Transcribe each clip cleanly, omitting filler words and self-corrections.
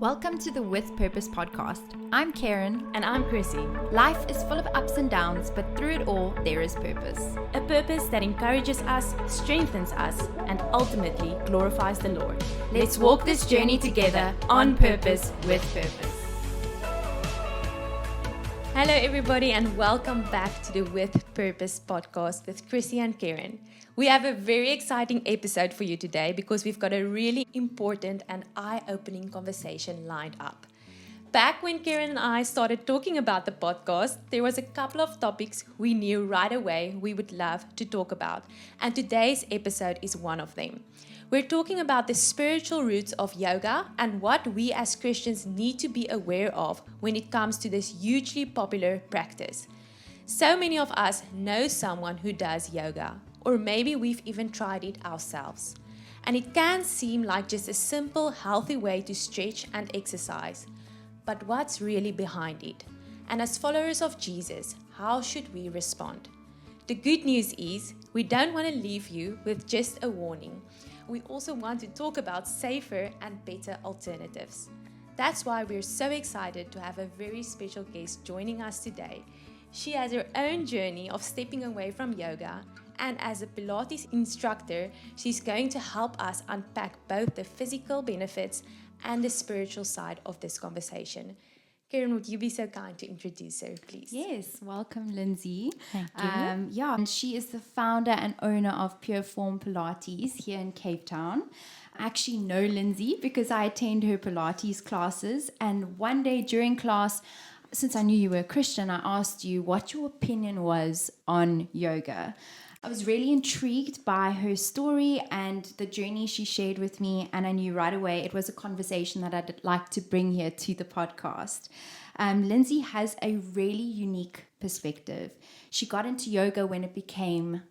Welcome to the With Purpose podcast. I'm Karen. And I'm Chrissy. Life is full of ups and downs, but through it all, there is purpose. A purpose that encourages us, strengthens us, and ultimately glorifies the Lord. Let's walk this journey together on purpose with purpose. Hello, everybody, and welcome back to the With Purpose podcast with Chrissy and Karen. We have a very exciting episode for you today because we've got a really important and eye-opening conversation lined up. Back when Karen and I started talking about the podcast, there was a couple of topics we knew right away we would love to talk about, and today's episode is one of them. We're talking about the spiritual roots of yoga and what we as Christians need to be aware of when it comes to this hugely popular practice. So many of us know someone who does yoga, or maybe we've even tried it ourselves. And it can seem like just a simple, healthy way to stretch and exercise. But what's really behind it? And as followers of Jesus, how should we respond? The good news is we don't want to leave you with just a warning. We also want to talk about safer and better alternatives. That's why we're so excited to have a very special guest joining us today. She has her own journey of stepping away from yoga, and as a Pilates instructor, she's going to help us unpack both the physical benefits and the spiritual side of this conversation. Karen, would you be so kind to introduce her, please? Yes, welcome, Lindsay. Thank you. And she is the founder and owner of Pureform Pilates here in Cape Town. I actually know Lindsay because I attend her Pilates classes, and one day during class, since I knew you were a Christian, I asked you what your opinion was on yoga. I was really intrigued by her story and the journey she shared with me, and I knew right away it was a conversation that I'd like to bring here to the podcast. Lindsay has a really unique perspective. She got into yoga when it became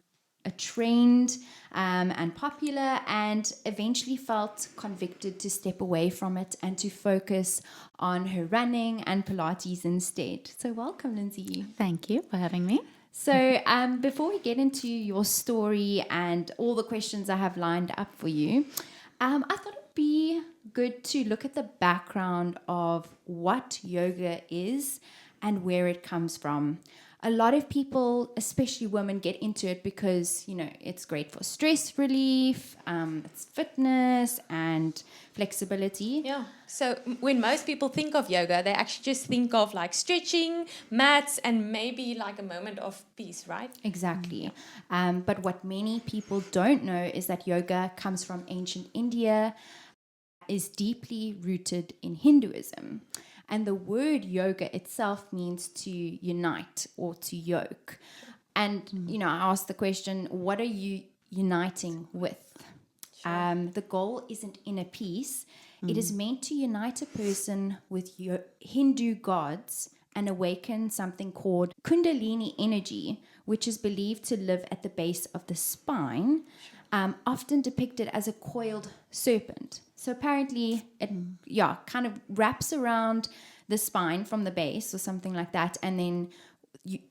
a trend and popular, and eventually felt convicted to step away from it and to focus on her running and Pilates instead. So welcome, Lindsay. Thank you for having me. So before we get into your story and all the questions I have lined up for you, I thought it'd be good to look at the background of what yoga is and where it comes from. A lot of people, especially women, get into it because, you know, it's great for stress relief, it's fitness and flexibility. Yeah. So when most people think of yoga, they actually just think of like stretching, mats, and maybe like a moment of peace, right? Exactly. But what many people don't know is that yoga comes from ancient India, is deeply rooted in Hinduism. And the word yoga itself means to unite or to yoke. And, you know, I asked the question, what are you uniting with? Sure. The goal isn't inner peace. It is meant to unite a person with your Hindu gods and awaken something called Kundalini energy, which is believed to live at the base of the spine, often depicted as a coiled serpent. So apparently it kind of wraps around the spine from the base or something like that, and then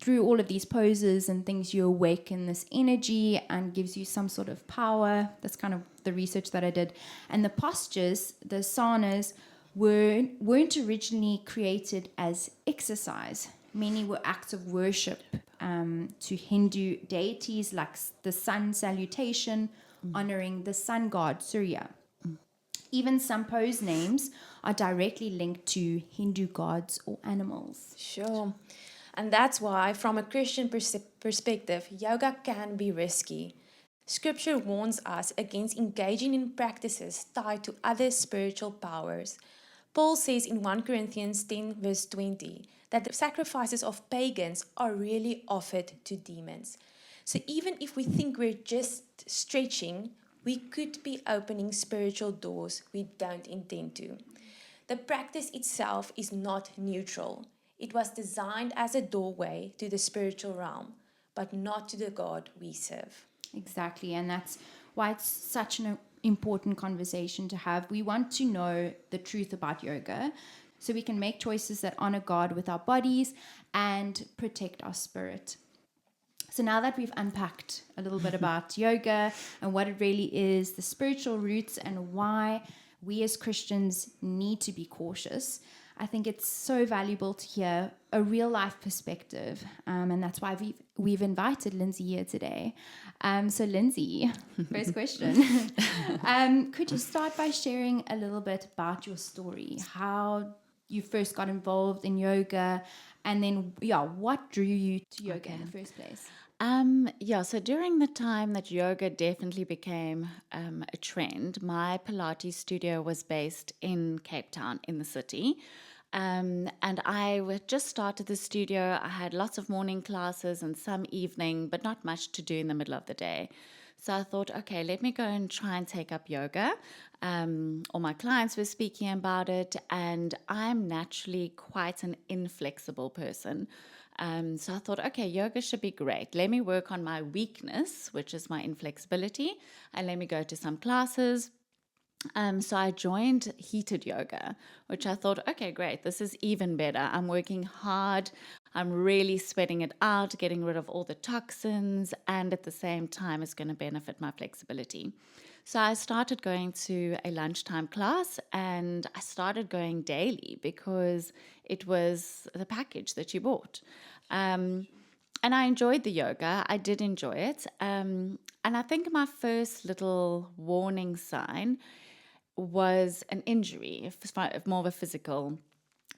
through all of these poses and things you awaken this energy and gives you some sort of power. That's kind of the research that I did. And the postures, the asanas, weren't originally created as exercise. Many were acts of worship to Hindu deities, like the sun salutation, honoring the sun god Surya. Even some pose names are directly linked to Hindu gods or animals. Sure. And that's why, from a Christian perspective, yoga can be risky. Scripture warns us against engaging in practices tied to other spiritual powers. Paul says in 1 Corinthians 10 verse 20 that the sacrifices of pagans are really offered to demons. So even if we think we're just stretching, we could be opening spiritual doors we don't intend to. The practice itself is not neutral. It was designed as a doorway to the spiritual realm, but not to the God we serve. Exactly, and that's why it's such an important conversation to have. We want to know the truth about yoga so we can make choices that honor God with our bodies and protect our spirit. So now that we've unpacked a little bit about yoga and what it really is, the spiritual roots and why we as Christians need to be cautious. I think it's so valuable to hear a real life perspective, and that's why we've invited Lindsay here today. So Lindsay, first question. Could you start by sharing a little bit about your story, how you first got involved in yoga, and then what drew you to yoga in the first place? So during the time that yoga definitely became a trend, my Pilates studio was based in Cape Town in the city. And I just started the studio. I had lots of morning classes and some evening, but not much to do in the middle of the day. So I thought, okay, let me go and try and take up yoga. All my clients were speaking about it, and I'm naturally quite an inflexible person. So I thought, okay, yoga should be great. Let me work on my weakness, which is my inflexibility, and let me go to some classes. So I joined heated yoga, which I thought, okay, great, this is even better. I'm working hard. I'm really sweating it out, getting rid of all the toxins, and at the same time, it's going to benefit my flexibility. So I started going to a lunchtime class, and I started going daily because it was the package that you bought. And I enjoyed the yoga. I did enjoy it. And I think my first little warning sign was an injury, more of a physical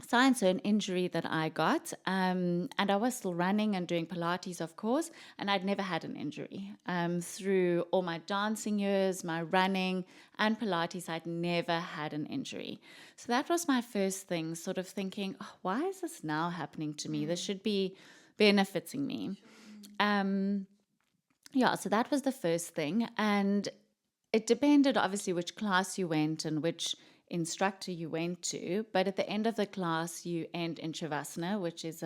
sign, so an injury that I got. And I was still running and doing Pilates, of course, and I'd never had an injury. Through all my dancing years, my running, and Pilates, I'd never had an injury. So that was my first thing, sort of thinking, oh, why is this now happening to me? This should be benefiting me. So that was the first thing. And it depended, obviously, which class you went and which instructor you went to. But at the end of the class, you end in Shavasana, which is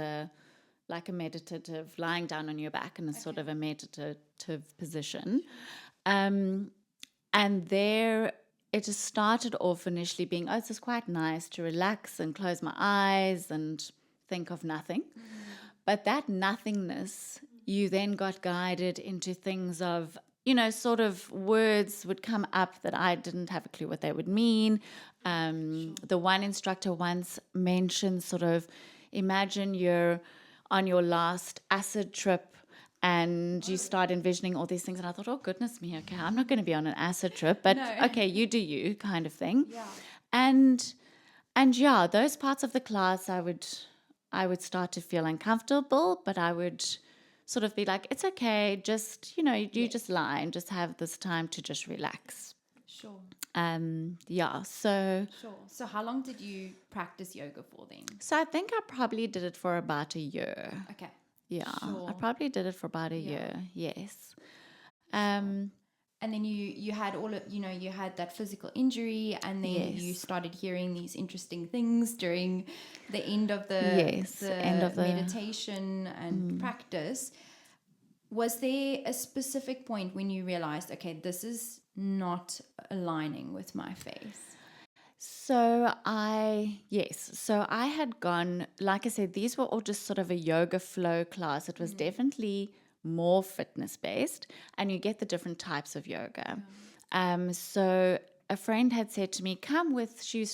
like a meditative, lying down on your back in a sort of a meditative position. And there, it just started off initially being, oh, this is quite nice to relax and close my eyes and think of nothing. But that nothingness, you then got guided into things of, sort of words would come up that I didn't have a clue what they would mean. The one instructor once mentioned sort of, imagine you're on your last acid trip and you start envisioning all these things. And I thought, oh, goodness me, okay, I'm not going to be on an acid trip, but okay, you do you kind of thing. Yeah. And those parts of the class I would start to feel uncomfortable, but I would sort of be like, it's okay, just, just lie and just have this time to just relax. Sure. So how long did you practice yoga for then? So I think I probably did it for about a year. Okay. Yeah, sure. I probably did it for about a year, yes. And then you had you had that physical injury, and then you started hearing these interesting things during the end of the meditation and practice. Was there a specific point when you realized, okay, this is not aligning with my faith? So I had gone, like I said, these were all just sort of a yoga flow class. It was definitely more fitness based, and you get the different types of yoga. So a friend had said to me, come with, she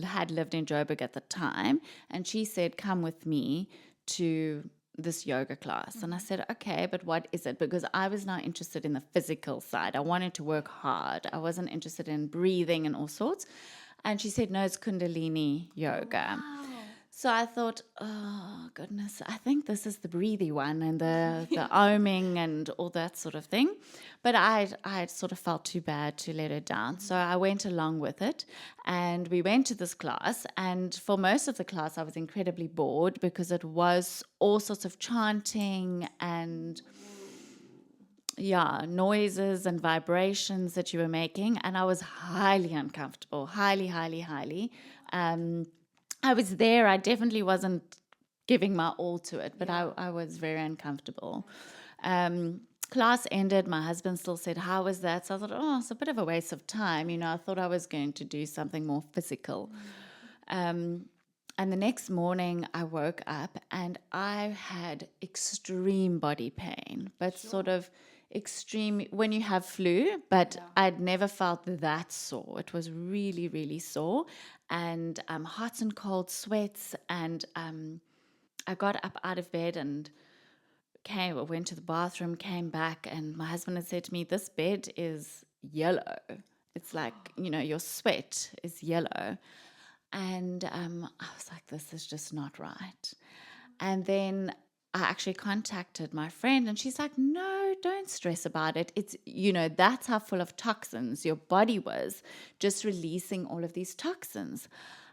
had lived in Joburg at the time, and she said, come with me to this yoga class. And I said, okay, but what is it? Because I was now interested in the physical side. I wanted to work hard. I wasn't interested in breathing and all sorts. And she said, no, it's Kundalini yoga. Wow. So I thought, oh, goodness, I think this is the breathy one and the oming and all that sort of thing. But I sort of felt too bad to let her down. So I went along with it, and we went to this class. And for most of the class, I was incredibly bored because it was all sorts of chanting and noises and vibrations that you were making. And I was highly uncomfortable, highly, highly, highly. I was there. I definitely wasn't giving my all to it, but I was very uncomfortable. Class ended. My husband still said, how was that? So I thought, oh, it's a bit of a waste of time. I thought I was going to do something more physical. And the next morning I woke up and I had extreme body pain, but sort of extreme when you have flu, but I'd never felt that sore. It was really, really sore, and hot and cold sweats. And I got up out of bed and went to the bathroom, came back, and my husband had said to me, "This bed is yellow. It's like, your sweat is yellow." And I was like, this is just not right. And then I actually contacted my friend, and she's like, "No, don't stress about it. It's, that's how full of toxins your body was, just releasing all of these toxins."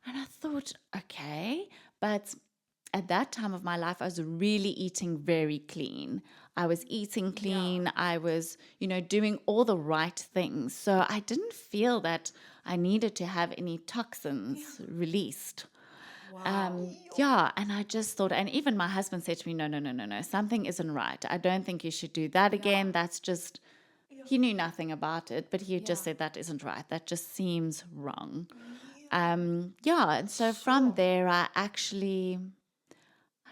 And I thought, okay, but at that time of my life, I was really eating very clean. I was eating clean. I was, doing all the right things. So I didn't feel that I needed to have any toxins released. Wow. And I just thought, and even my husband said to me, no, something isn't right. I don't think you should do that again. That's just, he knew nothing about it, but he just said that isn't right. That just seems wrong. And so from there, I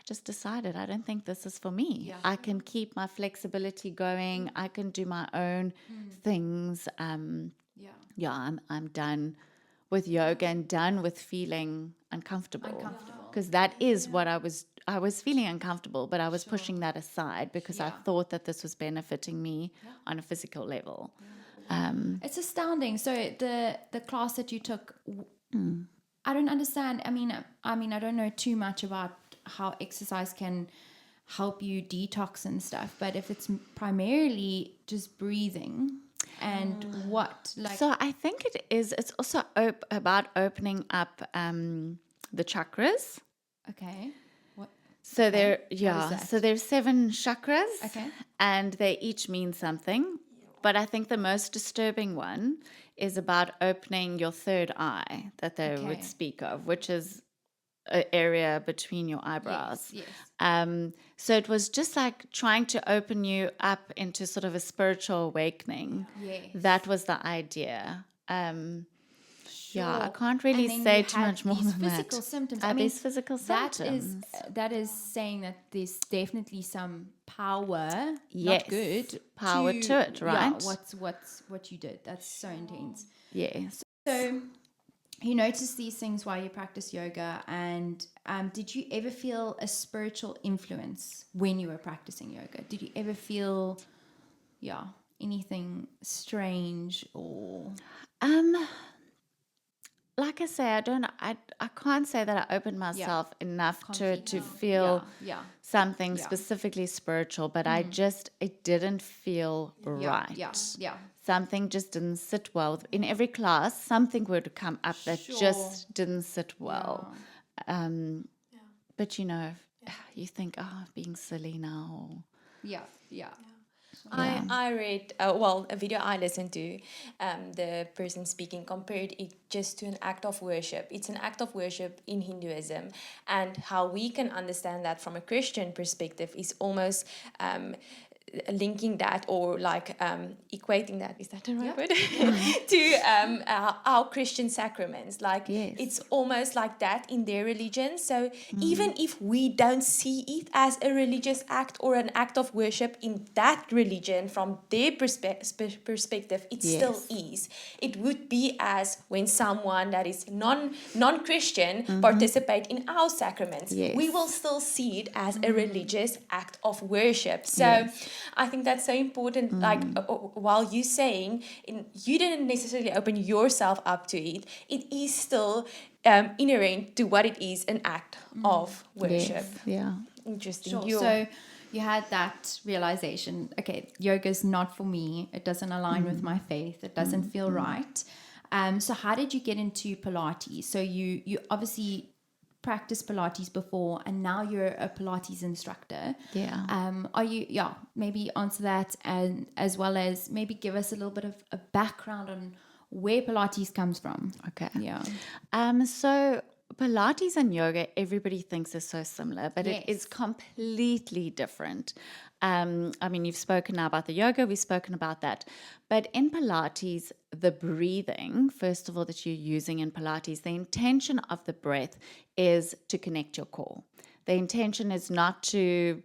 just decided I don't think this is for me. Yeah. I can keep my flexibility going. I can do my own things. I'm done with yoga and done with feeling uncomfortable. Because that is what I was feeling uncomfortable, but I was pushing that aside because I thought that this was benefiting me on a physical level. It's astounding. So the class that you took, I don't understand. I mean, I don't know too much about how exercise can help you detox and stuff, but if it's primarily just breathing and so I think it's also about opening up the chakras. Okay. What? So okay. so there's 7 chakras. Okay. And they each mean something. But I think the most disturbing one is about opening your third eye that they would speak of, which is an area between your eyebrows. Yes. So it was just like trying to open you up into sort of a spiritual awakening. Yes. That was the idea. I can't really say too much more than that. Physical symptoms. These physical symptoms. That is saying that there's definitely some power, yes, not good, power to it, right? Yeah, what you did. That's so intense. Yes. So you notice these things while you practice yoga, and did you ever feel a spiritual influence when you were practicing yoga? Did you ever feel, anything strange or? Like I say, I can't say that I opened myself enough to feel something specifically spiritual, but it didn't feel right. Yeah. Something just didn't sit well. In every class, something would come up that just didn't sit well. But you think, being silly now. Yeah. I read, a video I listened to, the person speaking compared it just to an act of worship. It's an act of worship in Hinduism, and how we can understand that from a Christian perspective is almost linking that or equating that, is that the right word? To our Christian sacraments. It's almost like that in their religion. So even if we don't see it as a religious act or an act of worship in that religion, from their perspective, it still is. It would be as when someone that is non-Christian participate in our sacraments. We will still see it as a religious act of worship. So I think that's so important. While you saying you didn't necessarily open yourself up to it, it is still inherent to what it is, an act of worship. Interesting. Sure. So you had that realization, okay, yoga's not for me. It doesn't align with my faith. It doesn't feel right. So how did you get into Pilates? So you obviously practiced Pilates before, and now you're a Pilates instructor. Are you maybe answer that, and as well as maybe give us a little bit of a background on where Pilates comes from. So Pilates and yoga, everybody thinks is so similar, but it is completely different. You've spoken now about the yoga, we've spoken about that. But in Pilates, the breathing, first of all, that you're using in Pilates, the intention of the breath is to connect your core. The intention is not to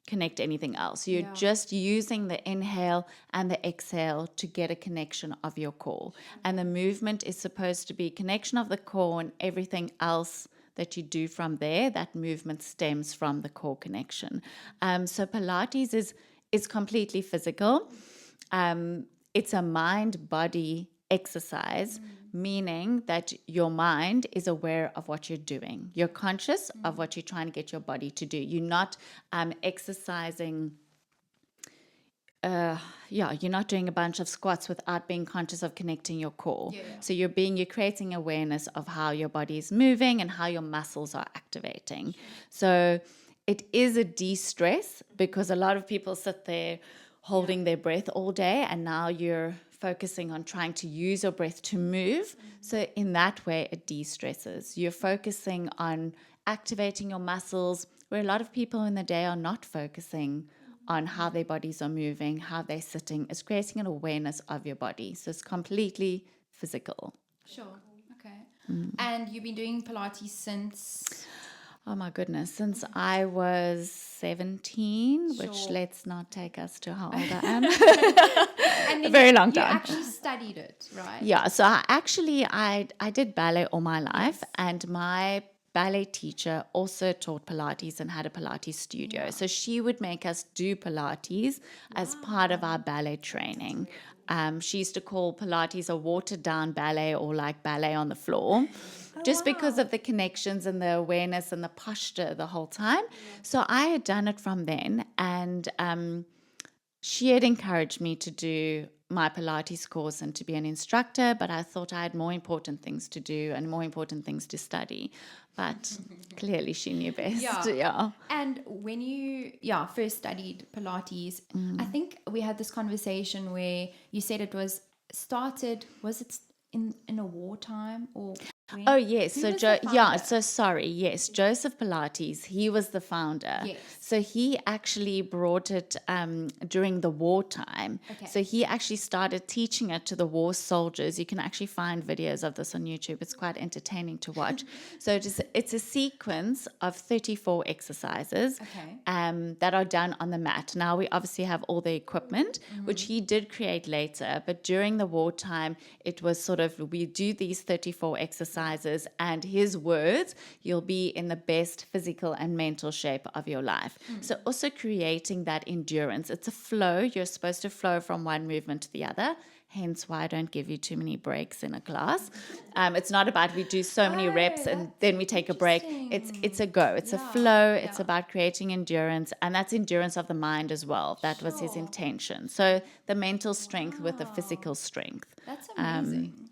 connect anything else. You're just using the inhale and the exhale to get a connection of your core. And the movement is supposed to be connection of the core, and everything else that you do from there, that movement stems from the core connection. So Pilates is completely physical. It's a mind-body exercise, meaning that your mind is aware of what you're doing. You're conscious of what you're trying to get your body to do. You're not exercising. You're not doing a bunch of squats without being conscious of connecting your core. So you're creating awareness of how your body is moving and how your muscles are activating. So it is a de-stress, because a lot of people sit there holding their breath all day, and now you're focusing on trying to use your breath to move. So in that way, it de-stresses. You're focusing on activating your muscles, where a lot of people in the day are not focusing on how their bodies are moving, how they're sitting. It's creating an awareness of your body. So it's completely physical. Sure. Okay. And you've been doing Pilates since? Oh my goodness, since I was 17, which let's not take us to how old I am. And a very long you time. actually studied it, right? Yeah, so I did ballet all my life, and my ballet teacher also taught Pilates and had a Pilates studio. So she would make us do Pilates as part of our ballet training. She used to call Pilates a watered down ballet, or like ballet on the floor, just because of the connections and the awareness and the posture the whole time. So I had done it from then, and she had encouraged me to do my Pilates course and to be an instructor, but I thought I had more important things to do and more important things to study. But clearly she knew best. Yeah. And when you first studied Pilates, I think we had this conversation where you said it was it in a wartime or when? Oh yes, Who so was the founder? yes, Joseph Pilates, he was the founder. Yes. So he actually brought it during the wartime. Okay. So he actually started teaching it to the war soldiers. You can actually find videos of this on YouTube. It's quite entertaining to watch. So it's a sequence of 34 exercises that are done on the mat. Now we obviously have all the equipment, which he did create later, but during the wartime, it was sort of, we do these 34 exercises, and his words, you'll be in the best physical and mental shape of your life. So also creating that endurance. It's a flow. You're supposed to flow from one movement to the other. Hence why I don't give you too many breaks in a class. It's not about we do so many reps and then we take a break. It's a go. It's a flow. It's about creating endurance, and that's endurance of the mind as well. That was his intention. So the mental strength with the physical strength. That's amazing.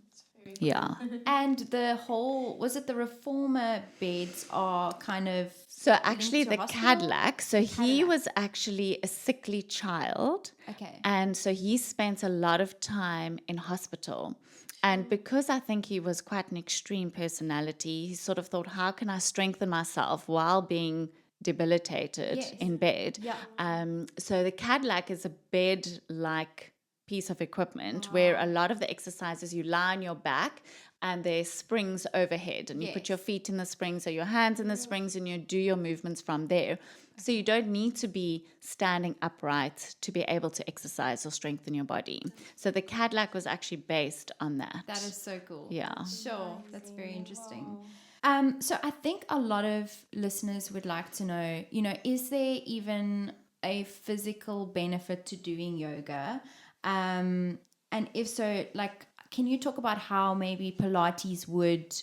Yeah. And was it the reformer beds are kind of... So actually the hospital? Cadillac, so he was actually a sickly child. Okay. And so he spent a lot of time in hospital. And because I think he was quite an extreme personality, he sort of thought, how can I strengthen myself while being debilitated in bed? Yeah. So the Cadillac is a bed-like piece of equipment where a lot of the exercises, you lie on your back and there's springs overhead, and you put your feet in the springs or your hands in the springs, and you do your movements from there. So you don't need to be standing upright to be able to exercise or strengthen your body. So the Cadillac was actually based on that. That is so cool. Yeah. Sure. That's very interesting. So I think a lot of listeners would like to know, is there even a physical benefit to doing yoga? And if so, can you talk about how maybe Pilates would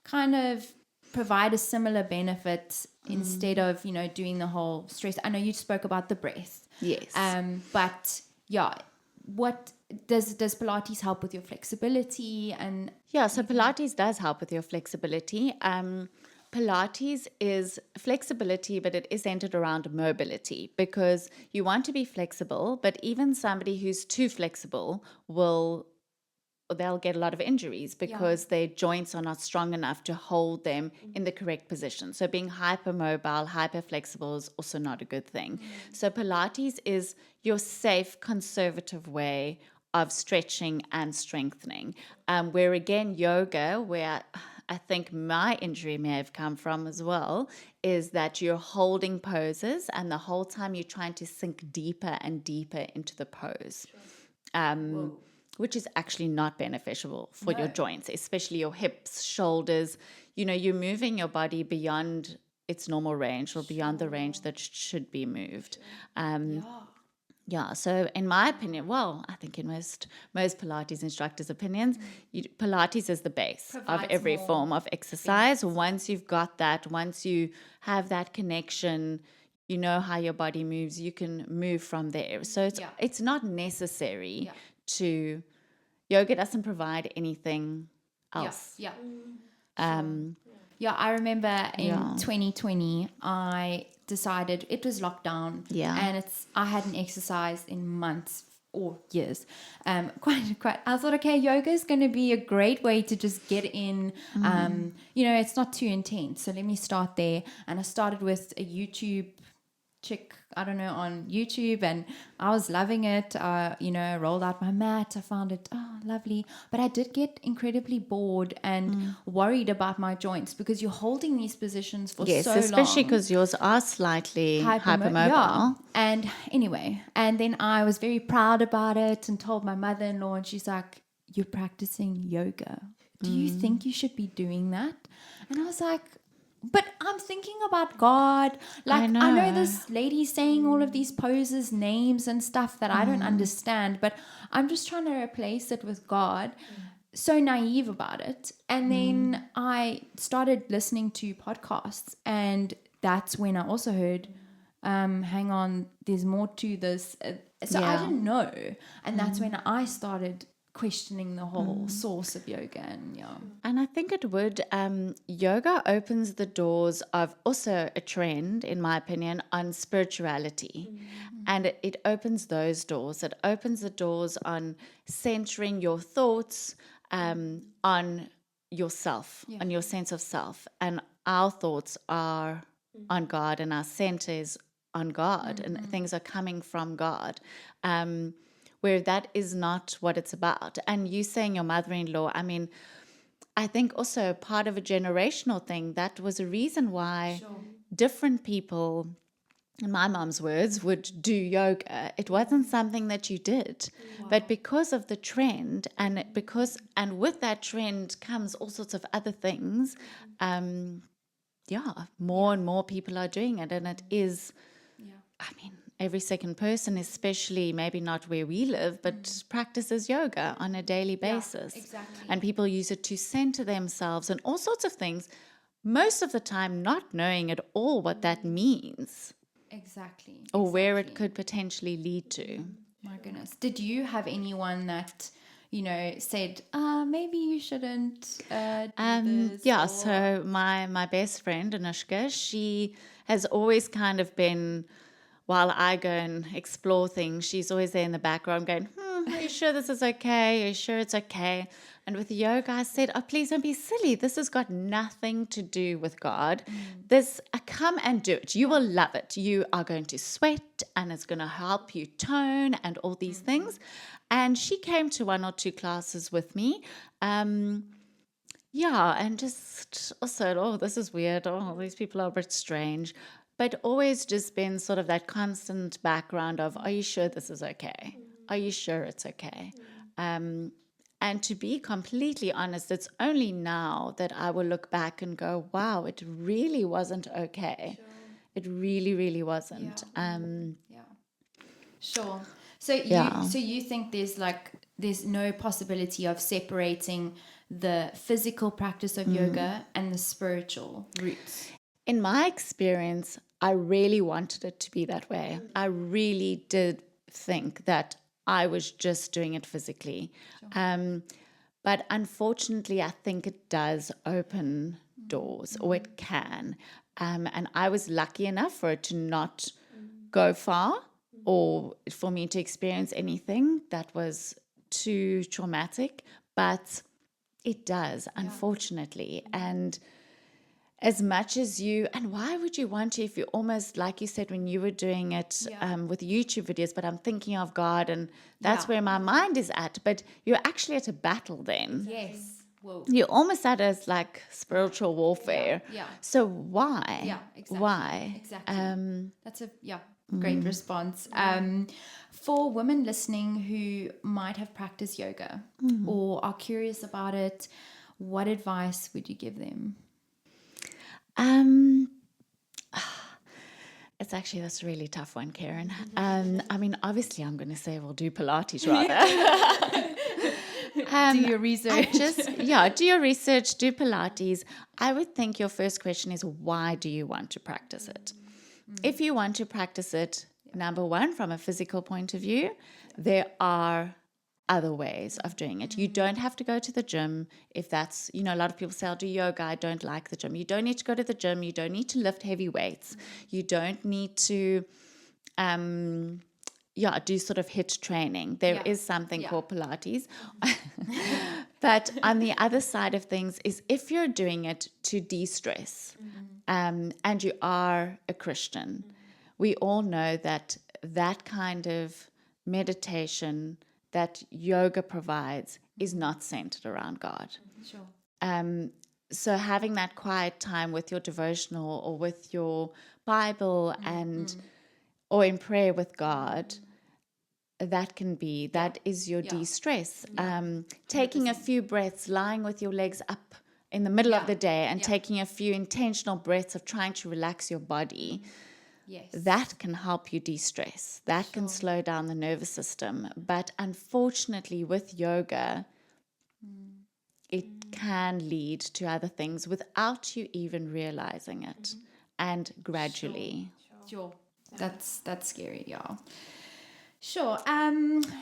kind of provide a similar benefit instead of, doing the whole stress? I know you spoke about the breath. Yes. But what does Pilates help with your flexibility? And so Pilates does help with your flexibility. Pilates is flexibility, but it is centered around mobility, because you want to be flexible, but even somebody who's too flexible they'll get a lot of injuries because their joints are not strong enough to hold them in the correct position. So being hypermobile, hyperflexible is also not a good thing. So Pilates is your safe, conservative way of stretching and strengthening. Where again, yoga, where I think my injury may have come from as well, is that you're holding poses and the whole time you're trying to sink deeper and deeper into the pose, which is actually not beneficial for your joints, especially your hips, shoulders. You're moving your body beyond its normal range or beyond the range that should be moved. Yeah, so in my opinion, I think in most Pilates instructors' opinions, Pilates is the base of every form of exercise. Once you've got that, once you have that connection, you know how your body moves, you can move from there. So it's not necessary to, yoga doesn't provide anything else. I remember in 2020, I decided, it was lockdown, and I hadn't exercised in months or years. Quite. I thought, okay, yoga is going to be a great way to just get in. It's not too intense, so let me start there. And I started with a YouTube chick, I don't know, on YouTube, and I was loving it. Rolled out my mat. I found it lovely, but I did get incredibly bored and worried about my joints because you're holding these positions for so long. Yes, especially because yours are slightly hypermobile. Yeah. And anyway, and then I was very proud about it and told my mother-in-law, and she's like, "You're practicing yoga. Do you think you should be doing that?" And I was like, but I'm thinking about God. Like, I know this lady saying all of these poses, names and stuff that I don't understand, but I'm just trying to replace it with God. So naive about it. And then I started listening to podcasts, and that's when I also heard, hang on, there's more to this. So I didn't know. And that's when I started questioning the whole source of yoga. And I think it would, yoga opens the doors of also a trend, in my opinion, on spirituality. And it opens those doors. It opens the doors on centering your thoughts on yourself, on your sense of self. And our thoughts are on God, and our center is on God, and things are coming from God. Where that is not what it's about. And you saying your mother-in-law, I mean, I think also part of a generational thing, that was a reason why different people, in my mom's words, would do yoga. It wasn't something that you did, but because of the trend, and with that trend comes all sorts of other things, more and more people are doing it, and it is, I mean, every second person, especially maybe not where we live, but practices yoga on a daily basis. Exactly. And people use it to center themselves and all sorts of things, most of the time not knowing at all what that means. Exactly. Or where it could potentially lead to. My goodness. Did you have anyone that, said, maybe you shouldn't do this? Yeah, so my best friend, Anushka, she has always kind of been, while I go and explore things, she's always there in the background going, are you sure this is okay? Are you sure it's okay? And with yoga, I said, please don't be silly. This has got nothing to do with God. Come and do it. You will love it. You are going to sweat, and it's going to help you tone and all these things. And she came to 1 or 2 classes with me. And just also, this is weird. These people are a bit strange. But always just been sort of that constant background of, are you sure this is okay? Are you sure it's okay? And to be completely honest, it's only now that I will look back and go, wow, it really wasn't okay. Sure. It really, really wasn't. Sure. So you think there's no possibility of separating the physical practice of yoga and the spiritual roots? In my experience, I really wanted it to be that way. I really did think that I was just doing it physically. Sure. But unfortunately, I think it does open doors, or it can. And I was lucky enough for it to not go far, or for me to experience anything that was too traumatic. But it does, unfortunately. And as much as and why would you want to, if you're almost, like you said, when you were doing it with YouTube videos, but I'm thinking of God, and that's where my mind is at, but you're actually at a battle then. Yes. Whoa. You almost said as like spiritual warfare. Yeah. So why? Yeah, exactly. Why? Exactly. That's a great response. For women listening who might have practiced yoga or are curious about it, what advice would you give them? It's actually, that's a really tough one, Karen. I mean, obviously I'm going to say we'll do Pilates rather. Do your research. Do your research, do Pilates. I would think your first question is, why do you want to practice it? If you want to practice it, number one, from a physical point of view, there are other ways of doing it. You don't have to go to the gym if that's, a lot of people say, I'll do yoga, I don't like the gym. You don't need to go to the gym. You don't need to lift heavy weights. You don't need to do sort of HIIT training. There is something called Pilates. But on the other side of things is if you're doing it to de-stress and you are a Christian, we all know that that kind of meditation that yoga provides is not centered around God. Sure. So having that quiet time with your devotional or with your Bible or in prayer with God, that is your de-stress. Taking a few breaths, lying with your legs up in the middle of the day and taking a few intentional breaths of trying to relax your body. Yes. That can help you de-stress. That can slow down the nervous system. But unfortunately, with yoga, it can lead to other things without you even realizing it, and gradually. Sure. That's scary, yeah. Sure.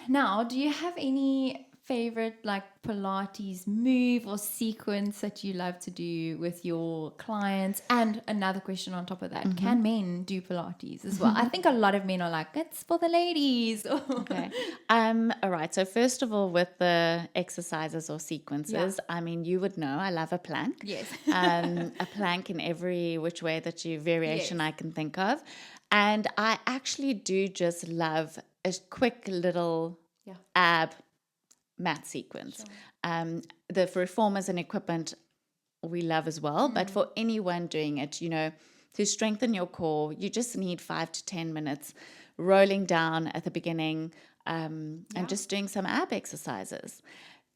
Now, do you have any favorite like Pilates move or sequence that you love to do with your clients? And another question on top of that, can men do Pilates as well? I think a lot of men are like, it's for the ladies. Okay. All right. So first of all, with the exercises or sequences, I mean, you would know I love a plank. Yes. A plank in every which way that variation I can think of. And I actually do just love a quick little ab mat sequence. The reformers and equipment we love as well, but for anyone doing it, to strengthen your core, you just need 5 to 10 minutes rolling down at the beginning and just doing some ab exercises.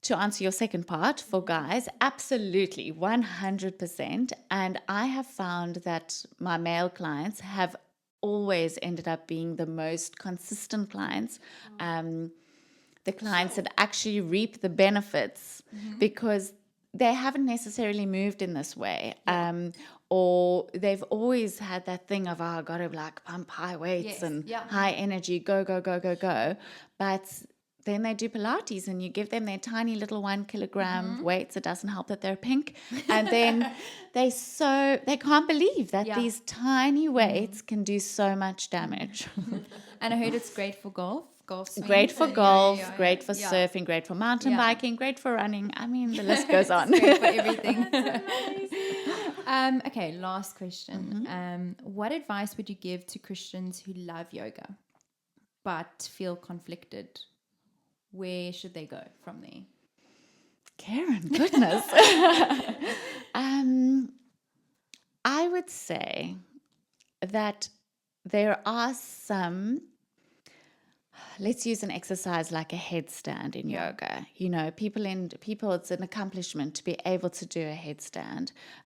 To answer your second part, for guys, absolutely, 100%. And I have found that my male clients have always ended up being the most consistent clients. The clients that actually reap the benefits because they haven't necessarily moved in this way. Or they've always had that thing of, I got to like pump high weights and high energy, go, go, go, go, go. But then they do Pilates and you give them their tiny little 1 kilogram weights. It doesn't help that they're pink. And then they can't believe that these tiny weights can do so much damage. And I heard it's great for golf. Great for golf, great for surfing, great for mountain biking, great for running. I mean, the list goes on. It's great for everything. Okay, last question. What advice would you give to Christians who love yoga but feel conflicted? Where should they go from there? Karen, goodness. I would say that there are some. Let's use an exercise like a headstand in yoga. People, it's an accomplishment to be able to do a headstand.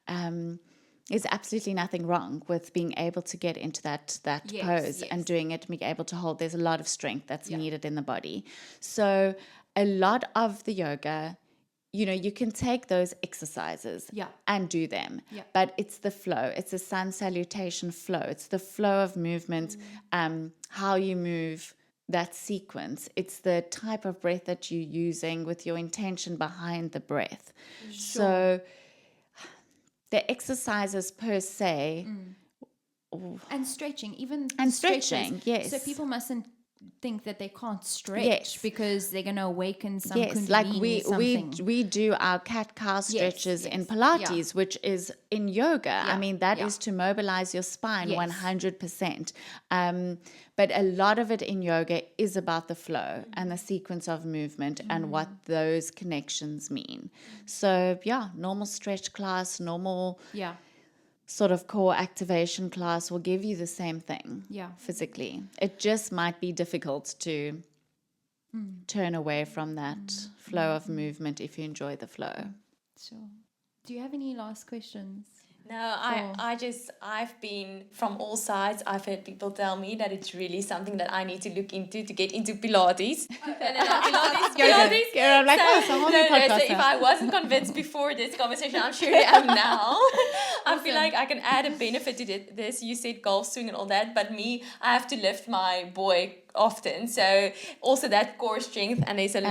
There's absolutely nothing wrong with being able to get into that pose and doing it, being able to hold. There's a lot of strength that's needed in the body. So a lot of the yoga, you can take those exercises and do them. But it's the flow. It's the sun salutation flow. It's the flow of movement, how you move, that sequence. It's the type of breath that you're using with your intention behind the breath. Sure. So the exercises per se and stretching, even stretching, yes. So people mustn't think that they can't stretch Yes. because they're going to awaken some Yes, like kundalini something. we do our cat-cow stretches in Pilates, which is in yoga. I mean, that is to mobilize your spine 100%. But a lot of it in yoga is about the flow and the sequence of movement and what those connections mean. So, normal stretch class, normal sort of core activation class will give you the same thing physically. It just might be difficult to turn away from that flow of movement if you enjoy the flow. Sure. Do you have any last questions? No, I've been from all sides. I've heard people tell me that it's really something that I need to look into to get into Pilates. Pilates. I'm like, So if I wasn't convinced before this conversation, I'm sure I am now. I feel like I can add a benefit to this. You said golf swing and all that, but me, I have to lift my boy often, so also that core strength, and there's a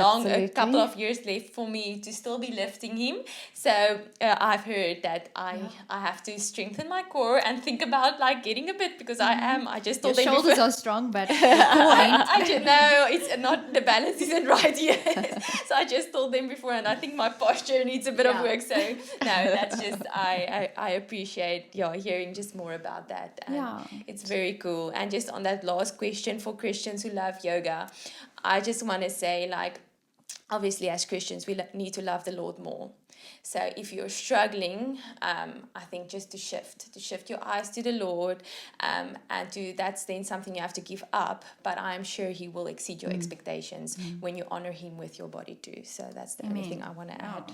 couple of years left for me to still be lifting him. So I've heard that I have to strengthen my core and think about like getting a bit, because I just told Your them shoulders before, are strong, but I just know it's not, the balance isn't right yet. So I just told them before, and I think my posture needs a bit of work. So no, that's just I appreciate hearing just more about that, and it's very cool. And just on that last question for Christians who love yoga, I just want to say, like, obviously as Christians we need to love the Lord more. So if you're struggling, I think just to shift your eyes to the Lord, and that's then something you have to give up, but I'm sure he will exceed your expectations when you honor him with your body too. So that's the only thing I want to add.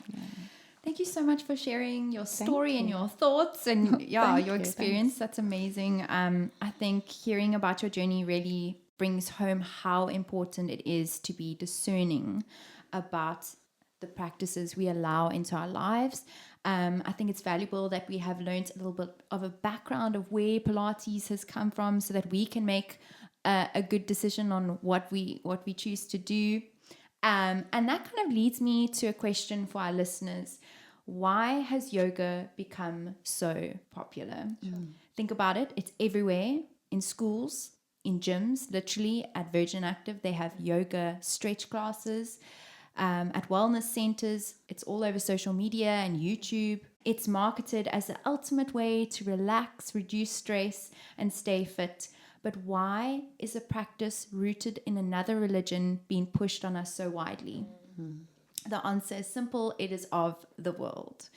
Thank you so much for sharing your story and your thoughts and your experience. That's amazing. I think hearing about your journey really brings home how important it is to be discerning about the practices we allow into our lives. I think it's valuable that we have learned a little bit of a background of where Pilates has come from, so that we can make a good decision on what we choose to do. And that kind of leads me to a question for our listeners. Why has yoga become so popular? Think about it. It's everywhere, in schools, in gyms, literally at Virgin Active. They have yoga stretch classes. At wellness centers, it's all over social media and YouTube. It's marketed as the ultimate way to relax, reduce stress, and stay fit. But why is a practice rooted in another religion being pushed on us so widely? The answer is simple. It is of the world,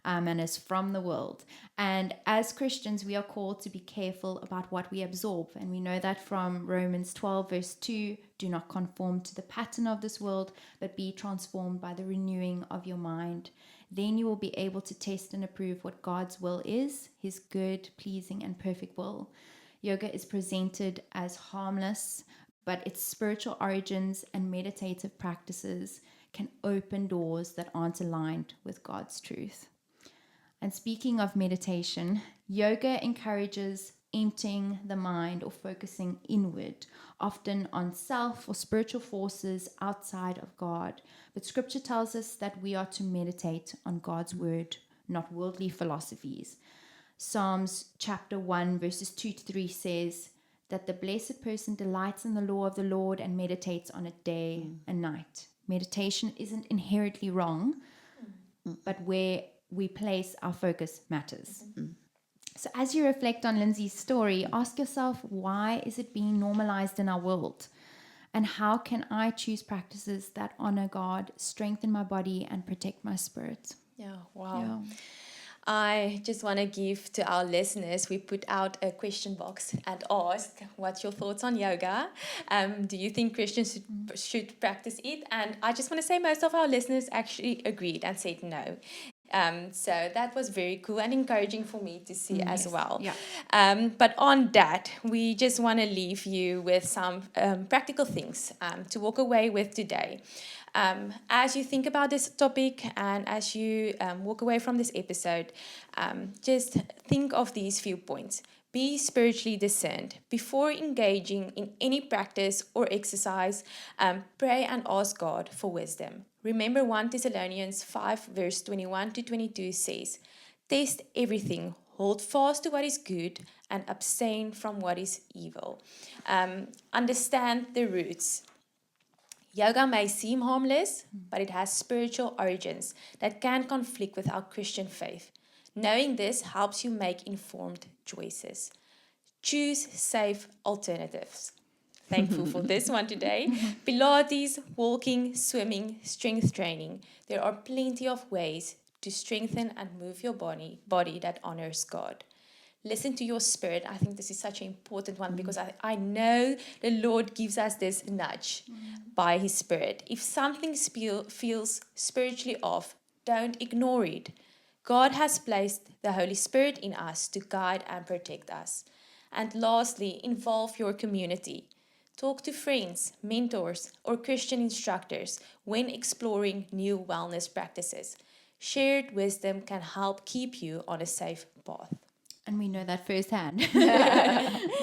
and is from the world. And as Christians, we are called to be careful about what we absorb. And we know that from Romans 12, verse 2, do not conform to the pattern of this world, but be transformed by the renewing of your mind. Then you will be able to test and approve what God's will is, his good, pleasing, and perfect will. Yoga is presented as harmless, but its spiritual origins and meditative practices can open doors that aren't aligned with God's truth. And speaking of meditation, yoga encourages emptying the mind or focusing inward, often on self or spiritual forces outside of God. But scripture tells us that we are to meditate on God's word, not worldly philosophies. Psalms chapter 1 verses 2-3 says that the blessed person delights in the law of the Lord and meditates on it day and night. Meditation isn't inherently wrong, but where we place our focus matters. So as you reflect on Lindsay's story, ask yourself, why is it being normalized in our world? And how can I choose practices that honor God, strengthen my body, and protect my spirit? Wow. I just want to give to our listeners, we put out a question box and asked, what's your thoughts on yoga? Do you think Christians should practice it? And I just want to say most of our listeners actually agreed and said no. So that was very cool and encouraging for me to see as well. But on that, we just want to leave you with some practical things to walk away with today. As you think about this topic and as you walk away from this episode, just think of these few points. Be spiritually discerned. Before engaging in any practice or exercise, pray and ask God for wisdom. Remember 1 Thessalonians 5 verse 21-22 says, Test everything, hold fast to what is good, and abstain from what is evil. Understand the roots. Yoga may seem harmless, but it has spiritual origins that can conflict with our Christian faith. Knowing this helps you make informed choices. Choose safe alternatives. Thankful for this one today. Pilates, walking, swimming, strength training. There are plenty of ways to strengthen and move your body that honors God. Listen to your spirit. I think this is such an important one because I know the Lord gives us this nudge by His Spirit. If something feels spiritually off, don't ignore it. God has placed the Holy Spirit in us to guide and protect us. And lastly, involve your community. Talk to friends, mentors, or Christian instructors when exploring new wellness practices. Shared wisdom can help keep you on a safe path. And we know that firsthand.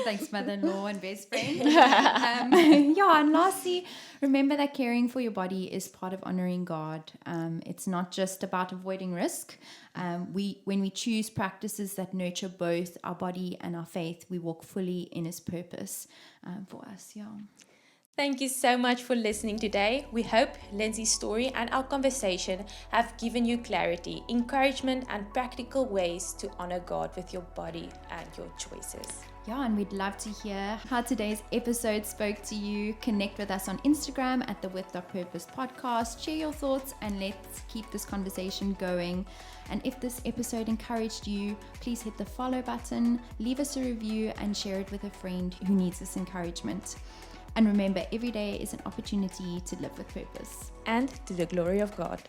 Thanks, mother-in-law and best friend. And lastly, remember that caring for your body is part of honoring God. It's not just about avoiding risk. When we choose practices that nurture both our body and our faith, we walk fully in His purpose for us. Yeah. Thank you so much for listening today. We hope Lindsay's story and our conversation have given you clarity, encouragement, and practical ways to honor God with your body and your choices. Yeah, and we'd love to hear how today's episode spoke to you. Connect with us on Instagram at the With.Purpose podcast. Share your thoughts and let's keep this conversation going. And if this episode encouraged you, please hit the follow button, leave us a review, and share it with a friend who needs this encouragement. And remember, every day is an opportunity to live with purpose. And to the glory of God.